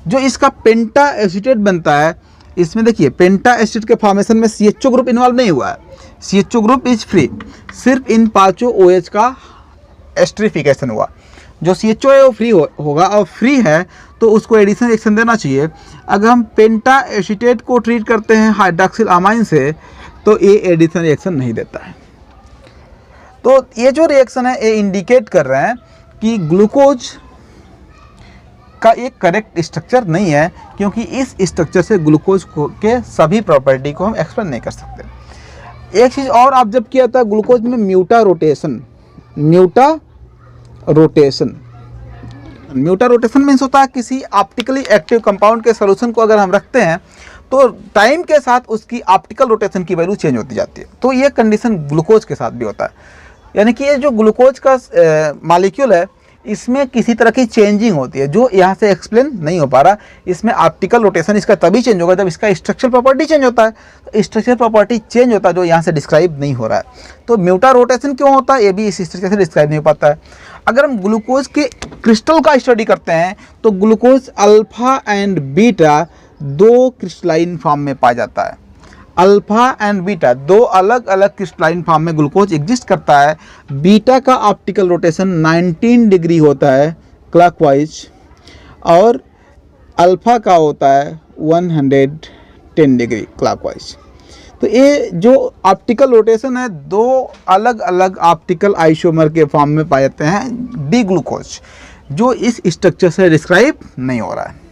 जो इसका पेंटा एसीटेट बनता है इसमें देखिए पेंटा एसिड के फॉर्मेशन में CHO ग्रुप इन्वॉल्व नहीं हुआ है, CHO ग्रुप इज फ्री, सिर्फ इन पांचों OH का एस्टरिफिकेशन हुआ। जो CHO है वो फ्री होगा और फ्री है तो उसको एडिशन रिएक्शन देना चाहिए। अगर हम पेंटा एसीटेट को ट्रीट करते हैं हाइड्रोक्सिल अमाइन से तो ये एडिशन रिएक्शन नहीं देता है। तो ये जो रिएक्शन है ये इंडिकेट कर रहे हैं कि ग्लूकोज का एक करेक्ट स्ट्रक्चर नहीं है, क्योंकि इस स्ट्रक्चर से ग्लूकोज के सभी प्रॉपर्टी को हम एक्सप्लेन नहीं कर सकते। एक चीज़ और ऑब्जर्व किया था ग्लूकोज में म्यूटा रोटेशन मीन्स होता है किसी ऑप्टिकली एक्टिव कंपाउंड के सोल्यूशन को अगर हम रखते हैं तो टाइम के साथ उसकी ऑप्टिकल रोटेशन की वैल्यू चेंज होती जाती है। तो ये कंडीशन ग्लूकोज के साथ भी होता है, यानी कि ये जो ग्लूकोज का मॉलिक्यूल है इसमें किसी तरह की चेंजिंग होती है जो यहाँ से एक्सप्लेन नहीं हो पा रहा। इसमें ऑप्टिकल रोटेशन इसका तभी चेंज होगा जब इसका स्ट्रक्चरल प्रॉपर्टी चेंज होता है। स्ट्रक्चरल प्रॉपर्टी चेंज होता है जो यहाँ से डिस्क्राइब नहीं हो रहा है। तो म्यूटा रोटेशन क्यों होता है ये भी इस स्ट्रक्चर से डिस्क्राइब नहीं हो पाता है। अगर हम ग्लूकोज के क्रिस्टल का स्टडी करते हैं तो ग्लूकोज अल्फा एंड बीटा दो क्रिस्टलाइन फॉर्म में पाया जाता है। अल्फा एंड बीटा दो अलग अलग क्रिस्टलाइन फॉर्म में ग्लूकोज एग्जिस्ट करता है। बीटा का ऑप्टिकल रोटेशन 19 डिग्री होता है क्लॉकवाइज और अल्फा का होता है 110 10 डिग्री क्लॉकवाइज। तो ये जो ऑप्टिकल रोटेशन है, दो अलग अलग ऑप्टिकल आइसोमर के फॉर्म में पाए जाते हैं डी ग्लूकोज, जो इस स्ट्रक्चर से डिस्क्राइब नहीं हो रहा है।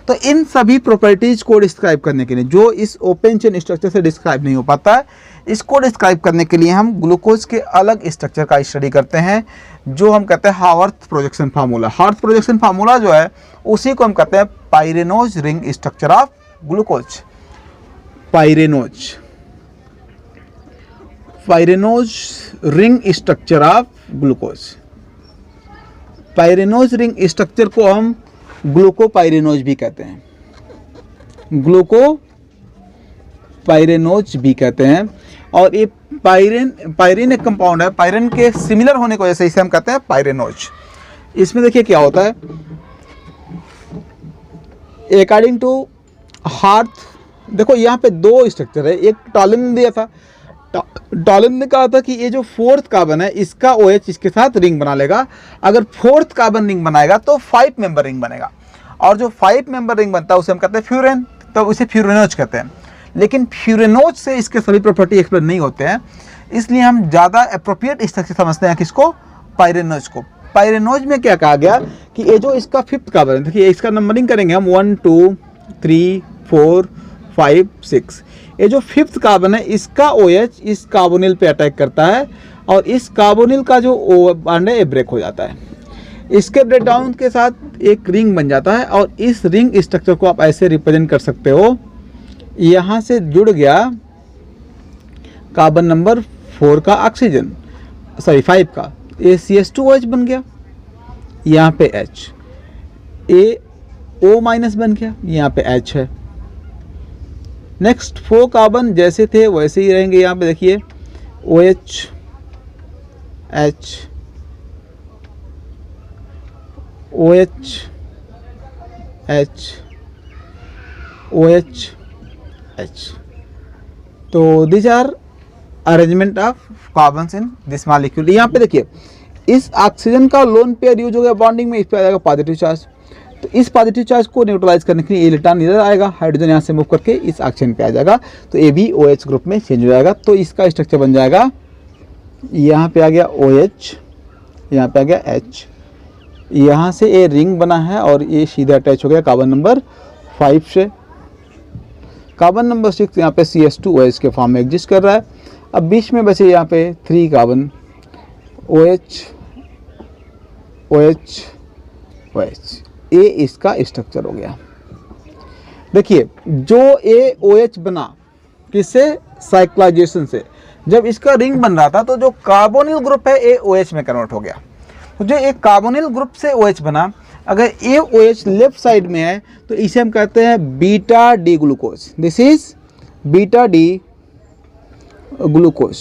तो इन सभी प्रॉपर्टीज को डिस्क्राइब करने के लिए, जो इस ओपन चेन स्ट्रक्चर से डिस्क्राइब नहीं हो पाता है, इसको डिस्क्राइब करने के लिए हम ग्लूकोज के अलग स्ट्रक्चर का स्टडी करते हैं, जो हम कहते हैं Haworth projection formula. Haworth projection formula जो है उसी को हम कहते हैं pyranose ring structure of glucose. Pyranose ring structure of glucose. Pyranose ring structure को हम ग्लूकोपाइरेनोज भी कहते हैं, ग्लूकोपाइरेनोज भी कहते हैं। और ये पायरिन एक कंपाउंड है, पायरिन के सिमिलर होने की वजह से इसे हम कहते हैं पाइरेनोज। इसमें देखिए क्या होता है, अकॉर्डिंग टू हार्थ, देखो यहाँ पे दो स्ट्रक्चर है, एक टॉलन ने दिया था, टॉलन ने कहा था कि ये जो फोर्थ कार्बन है इसका OH इसके साथ रिंग बना लेगा। अगर फोर्थ कार्बन रिंग बनाएगा तो 5 मेंबर रिंग बनेगा, और जो 5 मेंबर रिंग बनता है उसे हम कहते हैं फ्यूरेन, तो उसे फ्यूरेनोज कहते हैं। लेकिन फ्यूरेनोज से इसके सभी प्रॉपर्टी एक्सप्लेन नहीं होते हैं, इसलिए हम ज़्यादा अप्रोप्रिएट स्ट्रक्चर समझते हैं किसको, पाइरेनोज को। पाइरेनोज में क्या कहा गया कि ये जो इसका 5th कार्बन है, देखिए इसका नंबरिंग करेंगे हम 1 2 3 4 5 6, ये जो 5th कार्बन है इसका OH इस कार्बोनिल पे अटैक करता है, और इस कार्बोनिल का जो बॉन्ड है ये ब्रेक हो जाता है। इसके ब्रेकडाउन के साथ एक रिंग बन जाता है, और इस रिंग स्ट्रक्चर को आप ऐसे रिप्रेजेंट कर सकते हो, यहाँ से जुड़ गया कार्बन नंबर 4 का ऑक्सीजन, सॉरी 5 का, ये CH2OH बन गया, यहाँ पे H, ये O- बन गया, यहाँ पे H है। नेक्स्ट 4 कार्बन जैसे थे वैसे ही रहेंगे, यहाँ पे देखिए OH H OH H OH H। तो this are arrangement of carbons in this molecule. यहाँ पे देखिए इस ऑक्सीजन का लोन पेयर यूज हो गया बॉन्डिंग में, इस पे आ जाएगा पॉजिटिव चार्ज, तो इस पॉजिटिव चार्ज को न्यूट्रलाइज करने के लिए इलेक्ट्रॉन इधर आएगा, हाइड्रोजन यहाँ से मूव करके इस ऑक्सीजन पे आ जाएगा, तो ये भी OH ग्रुप में चेंज हो जाएगा। तो इसका स्ट्रक्चर बन जाएगा, यहाँ पे आ गया OH, यहाँ पे आ गया H, यहाँ से ये रिंग बना है और ये सीधा अटैच हो गया कार्बन नंबर 5 से। कार्बन नंबर 6 यहाँ पे CH2OH के फॉर्म में एग्जिस्ट कर रहा है। अब बीच में बचे यहाँ पे 3 कार्बन OH OH OH, ये इसका स्ट्रक्चर हो गया। देखिए जो ये OH बना किससे, साइक्लाइजेशन से। जब इसका रिंग बन रहा था तो जो कार्बोनिल ग्रुप है ये OH में कन्वर्ट हो गया, तो जो एक कार्बोनिल ग्रुप से OH बना, अगर ये OH लेफ्ट साइड में है तो इसे हम कहते हैं beta D glucose, this is beta D glucose.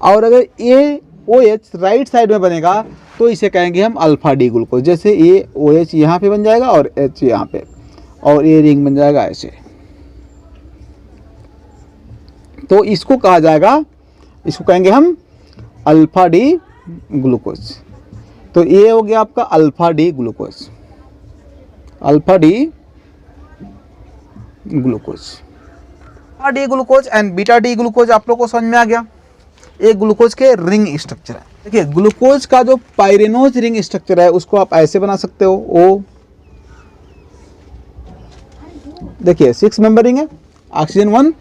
और अगर ये OH राइट साइड में बनेगा तो इसे कहेंगे हम अल्फा डी ग्लूकोज। जैसे ये OH यहाँ पे बन जाएगा और H यहाँ पे, और ये रिंग बन जाएगा ऐसे, तो इसको कहा जाएगा, इसको कहेंगे हम अल्फा डी ग्लूकोज। तो ये हो गया आपका alpha D glucose, alpha D glucose. Alpha D glucose and beta D glucose आप लोग को समझ में आ गया। एक ग्लूकोज के रिंग स्ट्रक्चर है। देखिए ग्लूकोज का जो पाइरेनोज रिंग स्ट्रक्चर है उसको आप ऐसे बना सकते हो, ओ देखिए 6 मेंबर रिंग है, ऑक्सीजन 1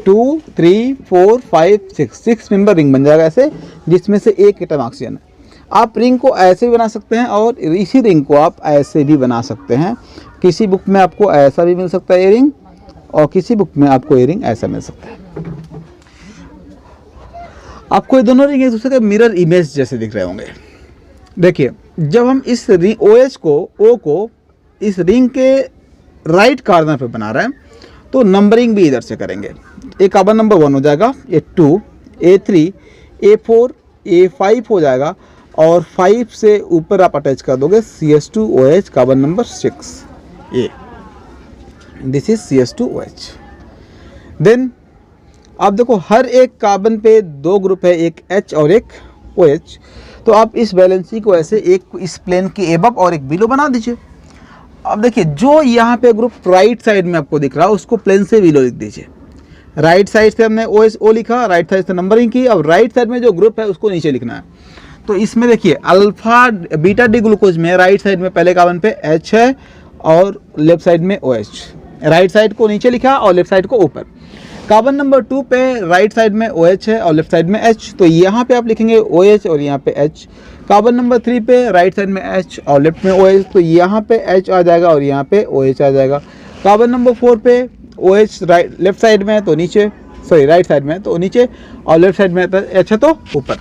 2 3 4 5 6 मेंबर रिंग बन जाएगा ऐसे, जिसमें से एक एटम ऑक्सीजन है। आप रिंग को ऐसे भी बना सकते हैं और इसी रिंग को आप ऐसे भी बना सकते हैं। किसी बुक में आपको ऐसा भी मिल सकता है ये रिंग, और किसी बुक में आपको ये रिंग ऐसा मिल सकता है। आपको ये दोनों रिंग एक दूसरे के मिरर इमेज जैसे दिख रहे होंगे। देखिए जब हम इस रिंग OH को O को इस रिंग के राइट कॉर्नर पे बना रहे हैं तो नंबरिंग भी इधर से करेंगे। एक कार्बन नंबर 1 हो जाएगा, A2 A3 A4 A5 हो जाएगा, और 5 से ऊपर आप अटैच कर दोगे CH2OH carbon number 6 A, this is CH2OH। Then आप देखो हर एक कार्बन पे 2 ग्रुप है, एक H और एक OH, तो आप इस वैलेंसी को ऐसे एक इस प्लेन के एबव और एक बिलो बना दीजिए। अब देखिए जो यहाँ पे ग्रुप राइट साइड में आपको दिख रहा है उसको प्लेन से बिलो लिख दीजिए। राइट साइड से हमने ओ लिखा, राइट साइड से नंबरिंग की, अब राइट साइड में जो ग्रुप है उसको नीचे लिखना है। तो इसमें देखिए अल्फा बीटा डी ग्लूकोज में राइट साइड में पहले कार्बन पे H है और लेफ्ट साइड में OH। राइट साइड को नीचे लिखा और लेफ्ट साइड को ऊपर। कार्बन नंबर 2 पे राइट साइड में OH है और लेफ्ट साइड में H, तो यहाँ पे आप लिखेंगे OH और यहाँ पे H। कार्बन नंबर 3 पे राइट साइड में H और लेफ्ट में OH, तो यहाँ पे H आ जाएगा और यहाँ पे OH आ जाएगा। कार्बन नंबर 4 पे OH राइट लेफ्ट साइड में है तो नीचे, सॉरी राइट साइड में है तो नीचे, और लेफ्ट साइड में H है तो ऊपर।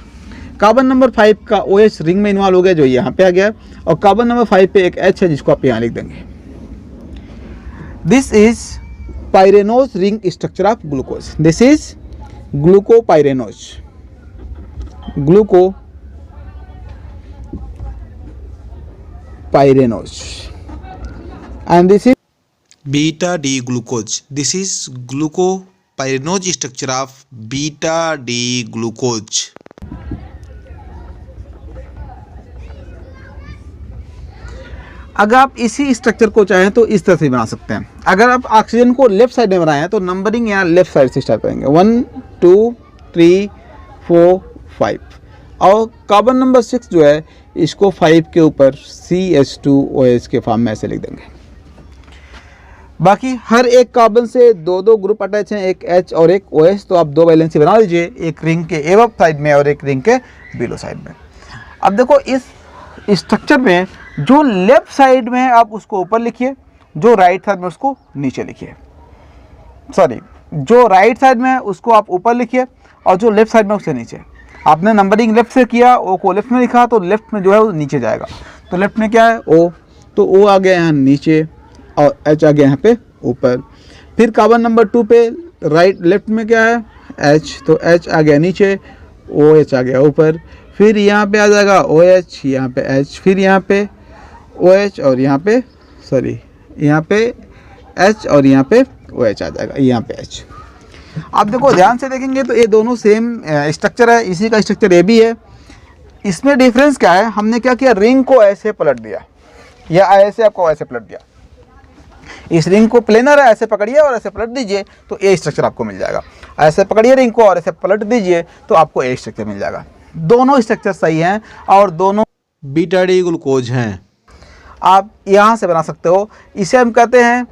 कार्बन नंबर 5 का OH रिंग में इन्वॉल्व हो गया जो यहाँ पे आ गया, और कार्बन नंबर 5 पे एक H है जिसको आप यहाँ लिख देंगे। This is pyranose ring structure of glucose. This is glucopyranose, glucopyranose, and this is beta D glucose. This is glucopyranose structure of beta D glucose. अगर आप इसी स्ट्रक्चर को चाहें तो इस तरह से बना सकते हैं। अगर आप ऑक्सीजन को लेफ्ट साइड में बनाए हैं तो नंबरिंग यहाँ लेफ्ट साइड से स्टार्ट करेंगे, 1 2 3 4 5, और कार्बन नंबर 6 जो है इसको 5 के ऊपर CH2OH के फॉर्म में ऐसे लिख देंगे। बाकी हर एक कार्बन से दो दो ग्रुप अटैच हैं, एक H और एक OH, तो आप दो वैलेंसी बना लीजिए, एक रिंग के एबव साइड में और एक रिंग के बिलो साइड में। अब देखो इस स्ट्रक्चर में जो लेफ्ट साइड में है आप उसको ऊपर लिखिए, जो राइट साइड में उसको नीचे लिखिए। सॉरी, जो राइट साइड में है उसको आप ऊपर लिखिए और जो लेफ्ट साइड में उससे नीचे। आपने नंबरिंग लेफ्ट से किया, ओ को लेफ्ट में लिखा तो लेफ्ट में जो है वो नीचे जाएगा। तो लेफ्ट में क्या है O, तो O आ गया यहाँ नीचे और H आ गया यहाँ पे ऊपर। फिर कार्बन नंबर 2 पे राइट लेफ्ट में क्या है H, तो H आ गया नीचे, OH आ गया ऊपर। फिर यहाँ पे आ जाएगा OH, यहाँ पे H, फिर यहाँ पे OH और यहाँ पे सॉरी यहाँ पे H और यहाँ पे OH आ जाएगा, यहाँ पे H। आप देखो ध्यान से देखेंगे तो ये दोनों सेम स्ट्रक्चर है, इसी का स्ट्रक्चर ये भी है। इसमें डिफरेंस क्या है, हमने क्या किया, रिंग को ऐसे पलट दिया या ऐसे आपको ऐसे पलट दिया। इस रिंग को प्लेनर है, ऐसे पकड़िए और ऐसे पलट दीजिए तो ए स्ट्रक्चर आपको मिल जाएगा। ऐसे पकड़िए रिंग को और ऐसे पलट दीजिए तो आपको ए स्ट्रक्चर मिल जाएगा। दोनों स्ट्रक्चर सही हैं और दोनों बीटा डी ग्लूकोज हैं। आप यहाँ से बना सकते हो। इसे हम कहते हैं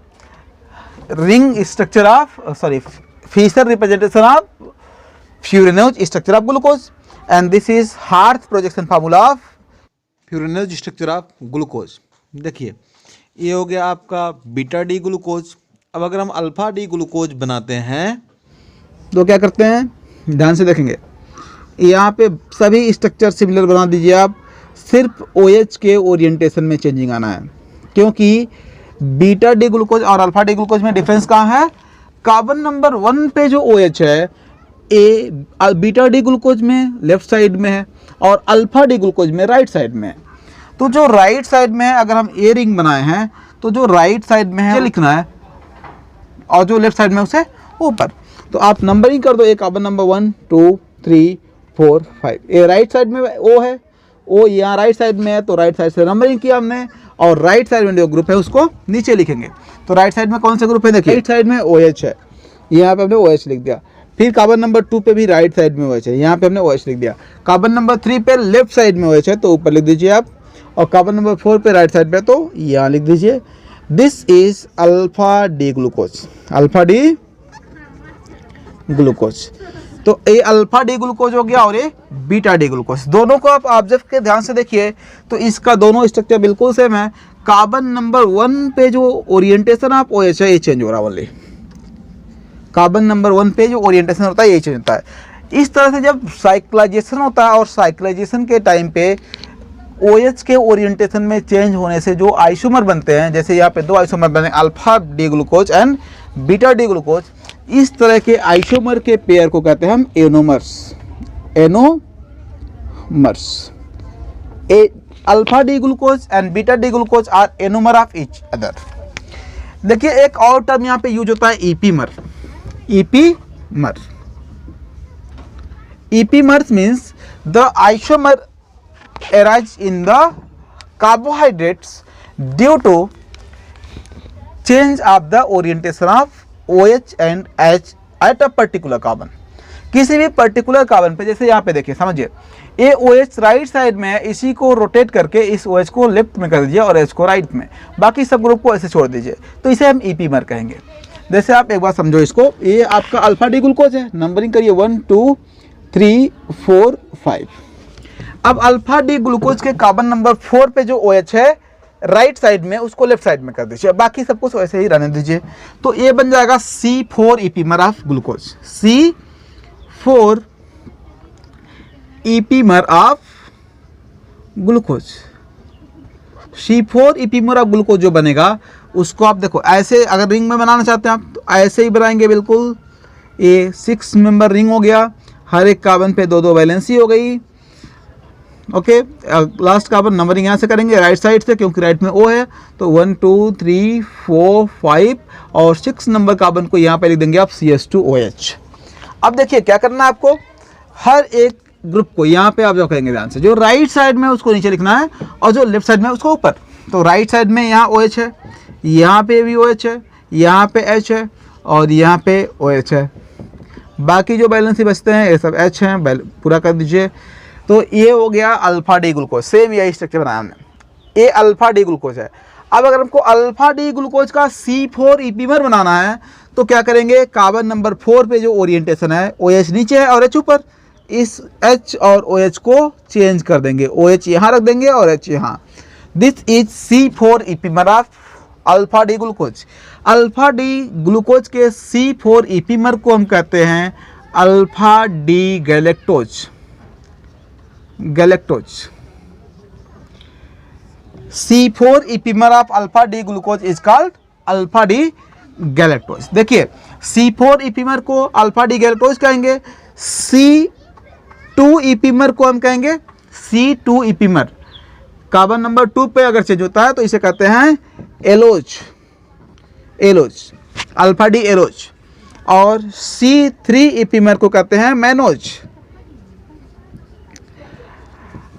ring structure of sorry Fischer representation of furanose structure of glucose, and this is Haworth projection formula of furanose structure of glucose. देखिए ये हो गया आपका बीटा डी ग्लूकोज। अब अगर हम अल्फा डी ग्लूकोज बनाते हैं तो क्या करते हैं, ध्यान से देखेंगे, यहाँ पे सभी स्ट्रक्चर सिमिलर बना दीजिए आप, सिर्फ OH के ओरिएंटेशन में चेंजिंग आना है। क्योंकि बीटा डी ग्लूकोज और अल्फा डी ग्लूकोज में डिफरेंस कहाँ है, कार्बन नंबर 1 पे जो OH है बीटा डी ग्लूकोज में लेफ्ट साइड में है और अल्फा डी ग्लूकोज में राइट साइड में है। तो जो राइट साइड में है, अगर हम ए रिंग बनाए हैं तो जो राइट साइड में है लिखना है और जो लेफ्ट साइड में उसे ऊपर। तो आप नंबरिंग कर दो, एक कार्बन नंबर 1 2 3 4 5। ये राइट साइड में O है, O यहाँ राइट साइड में है तो राइट साइड से नंबरिंग किया हमने, और राइट साइड में जो ग्रुप है उसको नीचे लिखेंगे। तो राइट साइड में कौन सा ग्रुप है, देखिए राइट साइड में OH है, यहाँ पे हमने OH लिख दिया। फिर कार्बन नंबर 2 पे भी राइट साइड में OH है, यहाँ पे हमने OH लिख दिया। कार्बन नंबर 3 पे लेफ्ट साइड में OH है तो ऊपर लिख दीजिए आप, और कार्बन नंबर 4 पे राइट साइड पे तो यहाँ लिख दीजिए। This is alpha D glucose, alpha D glucose. तो ये अल्फा डी ग्लूकोज हो गया और ये बीटा डी ग्लूकोज। दोनों को आप ऑब्जर्व के ध्यान से देखिए तो इसका दोनों स्ट्रक्चर बिल्कुल सेम है। कार्बन नंबर 1 पे जो ओरिएंटेशन ऑफ OH है ये चेंज हो रहा है ओनली। कार्बन नंबर 1 पे जो ओरिएंटेशन होता है ये चेंज होता है। इस तरह से जब साइक्लाइजेशन होता है और साइक्लाइजेशन के टाइम पे OH के ओरिएंटेशन में चेंज होने से जो आइसोमर बनते हैं, जैसे यहाँ पे दो आइसोमर बने alpha D glucose and beta D glucose, इस तरह के आइसोमर के पेयर को कहते हैं हम anomers. Anomers, alpha D glucose and beta D glucose are anomer of each other. देखिए एक और टर्म यहाँ पे यूज होता है epimer. Epimer, epimers means the isomer arise in the carbohydrates due to change of the orientation of OH and H at a particular carbon. किसी भी particular carbon पे, जैसे यहाँ पे देखिए, समझिए ये OH राइट साइड में है, इसी को रोटेट करके इस OH को लेफ्ट में कर दीजिए और H को राइट में, बाकी सब ग्रुप को ऐसे छोड़ दीजिए, तो इसे हम ईपीमर कहेंगे। जैसे आप एक बार समझो इसको, ये आपका अल्फा डी ग्लूकोज है, नंबरिंग करिए 1 2 3 4 5। अब अल्फा डी ग्लूकोज के कार्बन नंबर 4 पे जो OH है राइट साइड में, उसको लेफ्ट साइड में कर दीजिए, बाकी सब कुछ वैसे ही रहने दीजिए। तो ये बन जाएगा C4 epimer of glucose, C4 epimer of glucose. C4 epimer of glucose जो बनेगा उसको आप देखो ऐसे, अगर रिंग में बनाना चाहते हैं आप तो ऐसे ही बनाएंगे बिल्कुल। ये 6 मेंबर रिंग हो गया, हर एक कार्बन पे 2 वैलेंसी हो गई। ओके, लास्ट कार्बन नंबरिंग यहाँ से करेंगे राइट साइड से, क्योंकि राइट में O है, तो 1 2 3 4 5 और 6 नंबर कार्बन को यहाँ पे लिख देंगे आप CH2OH। अब देखिए क्या करना है आपको, हर एक ग्रुप को यहाँ पे आप जो करेंगे ध्यान से, जो राइट साइड में उसको नीचे लिखना है और जो लेफ्ट साइड में उसको ऊपर। तो राइट साइड में यहाँ OH है, यहाँ पे भी OH है, यहाँ पे H है और यहाँ पे OH है, बाकी जो बैलेंस ही बचते हैं ये सब H हैं, पूरा कर दीजिए। तो ये हो गया अल्फा डी ग्लूकोज, सेम यही स्ट्रक्चर बनाया हमने, ये अल्फा डी ग्लूकोज है। अब अगर हमको अल्फा डी ग्लूकोज का C4 ईपीमर बनाना है तो क्या करेंगे, कार्बन नंबर 4 पे जो ओरिएंटेशन है OH नीचे है और H ऊपर, इस H और OH को चेंज कर देंगे, OH यहाँ रख देंगे और H यहाँ। This is C4 epimer of alpha D glucose. Alpha D glucose के C4 ईपीमर को हम कहते हैं alpha D galactose. Galactose C4 epimer of alpha D glucose is called alpha D galactose. देखिए C4 ईपीमर को alpha D galactose कहेंगे, C2 ईपीमर को हम कहेंगे C2 ईपीमर। कार्बन नंबर 2 पे अगर चेंज होता है तो इसे कहते हैं एलोज, एलोज, अल्फा डी एलोज। और C3 ईपीमर को कहते हैं मैनोज।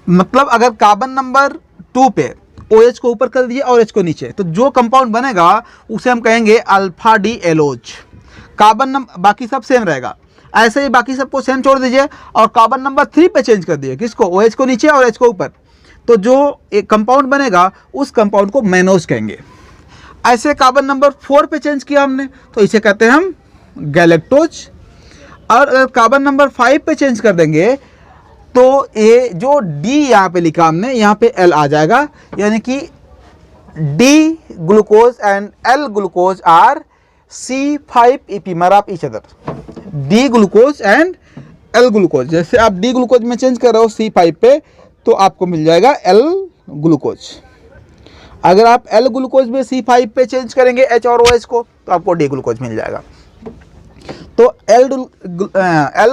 मतलब अगर कार्बन नंबर 2 पे OH को ऊपर कर दिए और H को नीचे, तो जो कंपाउंड बनेगा उसे हम कहेंगे अल्फा डी एलोज। कार्बन नंबर बाकी सब सेम रहेगा, ऐसे ही बाकी सबको सेम छोड़ दीजिए और कार्बन नंबर 3 पे चेंज कर दिए, किसको, OH को नीचे और H को ऊपर, तो जो एक कंपाउंड बनेगा उस कंपाउंड को मैनोज कहेंगे। ऐसे कार्बन नंबर 4 पे चेंज किया हमने तो इसे कहते हैं हम गैलेक्टोज। और अगर कार्बन नंबर 5 पे चेंज कर देंगे तो ये जो D यहाँ पे लिखा हमने, यहाँ पे L आ जाएगा, यानी कि D glucose and L glucose are C5 epimer of each other. D glucose and L glucose, जैसे आप D ग्लूकोज में चेंज कर रहे हो C5 पे तो आपको मिल जाएगा L ग्लूकोज। अगर आप L ग्लूकोज में C5 पे चेंज करेंगे H और OH को तो आपको D ग्लूकोज मिल जाएगा। तो L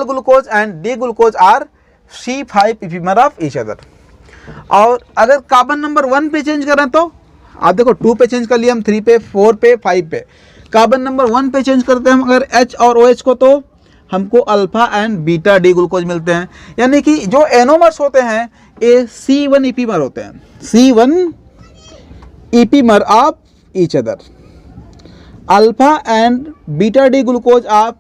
glucose and D glucose are C5 epimer of each other. और अगर कार्बन नंबर 1 पे चेंज करें तो आप देखो 2 पे चेंज कर लिया हम, 3 पे, 4 पे, 5 पे, कार्बन नंबर 1 पे चेंज करते हैं हम अगर H और OH को तो हमको alpha and beta D glucose मिलते हैं। यानी कि जो एनोमर्स होते हैं ये C1 ईपीमर होते हैं, C1 epimer of each other. Alpha and beta D glucose of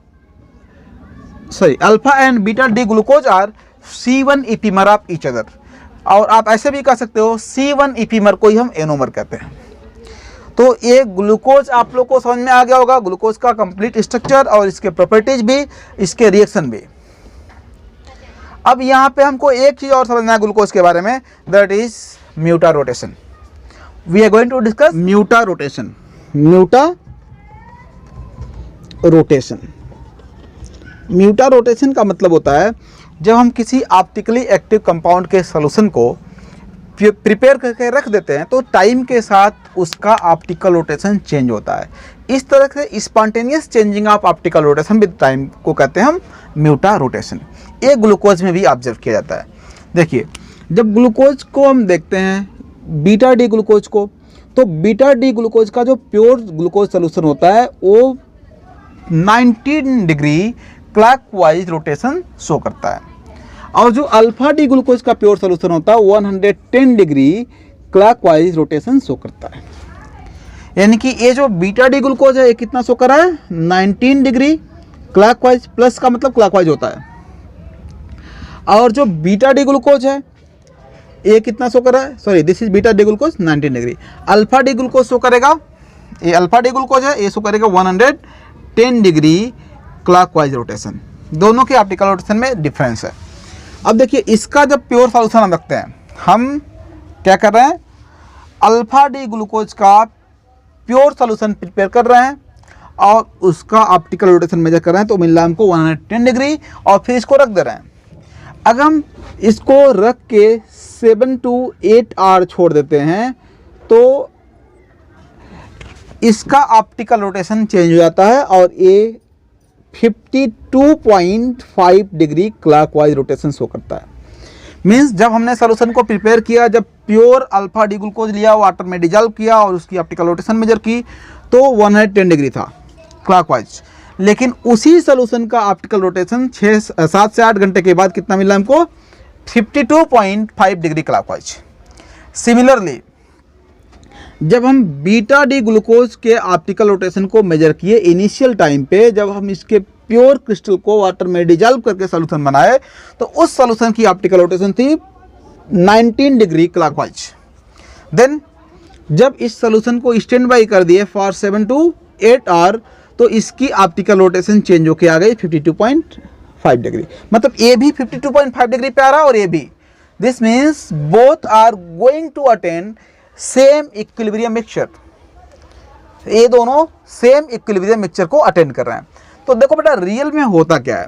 alpha and beta D glucose are C1 epimer of each other. और आप ऐसे भी कह सकते हो C1 ईपीमर को ही हम एनोमर कहते हैं। तो ये ग्लूकोज आप लोग को समझ में आ गया होगा, ग्लूकोज का कंप्लीट स्ट्रक्चर और इसके प्रॉपर्टीज भी, इसके रिएक्शन भी। अब यहाँ पे हमको एक चीज़ और समझना है ग्लूकोज के बारे में, that is mutarotation. We are going to discuss mutarotation. Mutarotation, mutarotation का मतलब होता है जब हम किसी ऑप्टिकली एक्टिव कंपाउंड के सॉल्यूशन को प्रिपेयर करके रख देते हैं तो टाइम के साथ उसका ऑप्टिकल रोटेशन चेंज होता है। इस तरह से spontaneous changing of optical rotation with time को कहते हैं हम म्यूटा रोटेशन। ये ग्लूकोज में भी ऑब्जर्व किया जाता है। देखिए जब ग्लूकोज को हम देखते हैं बीटा डी ग्लूकोज को, तो बीटा डी ग्लूकोज का जो प्योर ग्लूकोज सोल्यूशन होता है वो 19 डिग्री क्लॉकवाइज रोटेशन शो करता है, और जो अल्फा डी ग्लूकोज का प्योर सोल्यूशन होता है 110 डिग्री क्लॉकवाइज रोटेशन शो करता है। यानी कि ये जो बीटा डी ग्लूकोज है ये कितना शो कर रहा है 19 डिग्री क्लॉकवाइज, प्लस का मतलब क्लॉकवाइज होता है। और जो बीटा डी ग्लूकोज है ये कितना शो कर रहा है, sorry this is beta D glucose 19 degree. Alpha D glucose show करेगा, ये अल्फा डी ग्लूकोज है, ये शो करेगा 110 डिग्री क्लॉकवाइज रोटेशन। दोनों के ऑप्टिकल रोटेशन में डिफरेंस है। अब देखिए इसका जब प्योर सॉल्यूशन हम रखते हैं, हम क्या कर रहे हैं, अल्फा डी ग्लूकोज का प्योर सॉल्यूशन प्रिपेयर कर रहे हैं और उसका ऑप्टिकल रोटेशन मेजर कर रहे हैं, तो मिल रहा है हमको 110 डिग्री और फिर इसको रख दे रहे हैं। अगर हम इसको रख के 7 to 8 आवर छोड़ देते हैं तो इसका ऑप्टिकल रोटेशन चेंज हो जाता है और ये 52.5 डिग्री क्लॉकवाइज रोटेशन शो करता है। मीन्स जब हमने सॉल्यूशन को प्रिपेयर किया, जब प्योर अल्फा डी ग्लूकोज लिया, वाटर में डिजॉल्व किया और उसकी ऑप्टिकल रोटेशन मेजर की तो 110 डिग्री था क्लॉकवाइज। लेकिन उसी सॉल्यूशन का ऑप्टिकल रोटेशन 7 से 8 घंटे के बाद कितना मिला हमको 52.5 डिग्री क्लॉकवाइज। सिमिलरली जब हम बीटा डी ग्लूकोज के ऑप्टिकल रोटेशन को मेजर किए इनिशियल टाइम पे, जब हम इसके प्योर क्रिस्टल को वाटर में डिजॉल्व करके सॉल्यूशन बनाए तो उस सॉल्यूशन की ऑप्टिकल रोटेशन थी 19 डिग्री क्लॉकवाइज। देन जब इस सॉल्यूशन को स्टैंड बाई कर दिए फॉर 7 to 8 आवर तो इसकी ऑप्टिकल रोटेशन चेंज होके आ गई 52.5 डिग्री। मतलब ए भी 52.5 डिग्री पे आ रहा है और ए भी। This means both are going to attain same equilibrium mixture. ये दोनों सेम इक्विलिब्रियम मिक्सचर को अटेंड कर रहे हैं। तो देखो बेटा रियल में होता क्या है,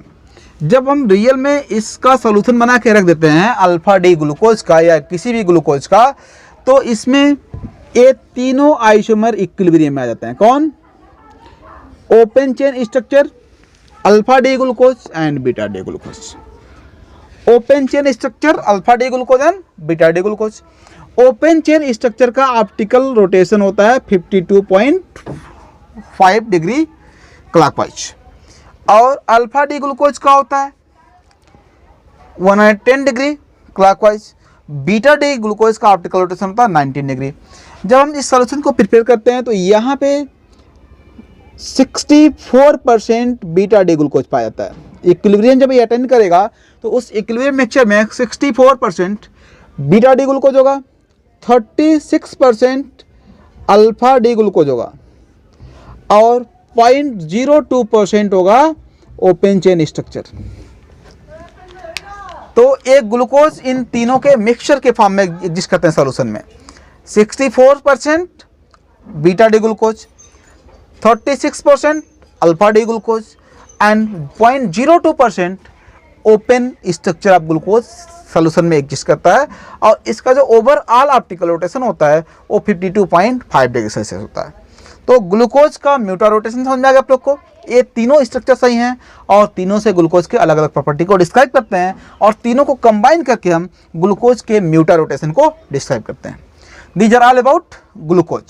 जब हम रियल में इसका सॉल्यूशन बना के रख देते हैं अल्फा डी ग्लूकोज का या किसी भी ग्लूकोज का, तो इसमें ये तीनों आइसोमर इक्विलिब्रियम में आ जाते हैं। कौन? Open chain structure alpha D glucose and beta D glucose. Open chain structure alpha D glucose and beta D glucose. Open chain structure का ऑप्टिकल रोटेशन होता है 52.5 डिग्री क्लॉकवाइज और अल्फा डी ग्लूकोज का होता है 110 degree clockwise. Beta D glucose का optical rotation होता है 19 डिग्री। जब हम इस सॉल्यूशन को प्रिपेयर करते हैं तो यहाँ पे 64% बीटा डी ग्लूकोज पाया जाता है। इक्विलिब्रियम जब ये अटेंड करेगा तो उस इक्विलिब्रियम मिक्सचर में 64% बीटा डी ग्लूकोज होगा, 36% अल्फा डी ग्लूकोज होगा और 0.02% होगा ओपन चेन स्ट्रक्चर। तो एक ग्लूकोज इन तीनों के मिक्सचर के फॉर्म में एग्जिस्ट करते हैं सॉल्यूशन में। 64% beta D glucose, 36% alpha D glucose and 0.02% open structure of glucose solution में एग्जिस्ट करता है। और इसका जो ओवरऑल ऑप्टिकल रोटेशन होता है वो 52.5 डिग्री सेल्सियस होता है। तो ग्लूकोज का म्यूटा रोटेशन समझ में आ गया आप लोग को। ये तीनों स्ट्रक्चर सही हैं और तीनों से ग्लूकोज के अलग अलग प्रॉपर्टी को डिस्क्राइब करते हैं और तीनों को कंबाइन करके हम ग्लूकोज के म्यूटा रोटेशन को डिस्क्राइब करते हैं। These are all about glucose.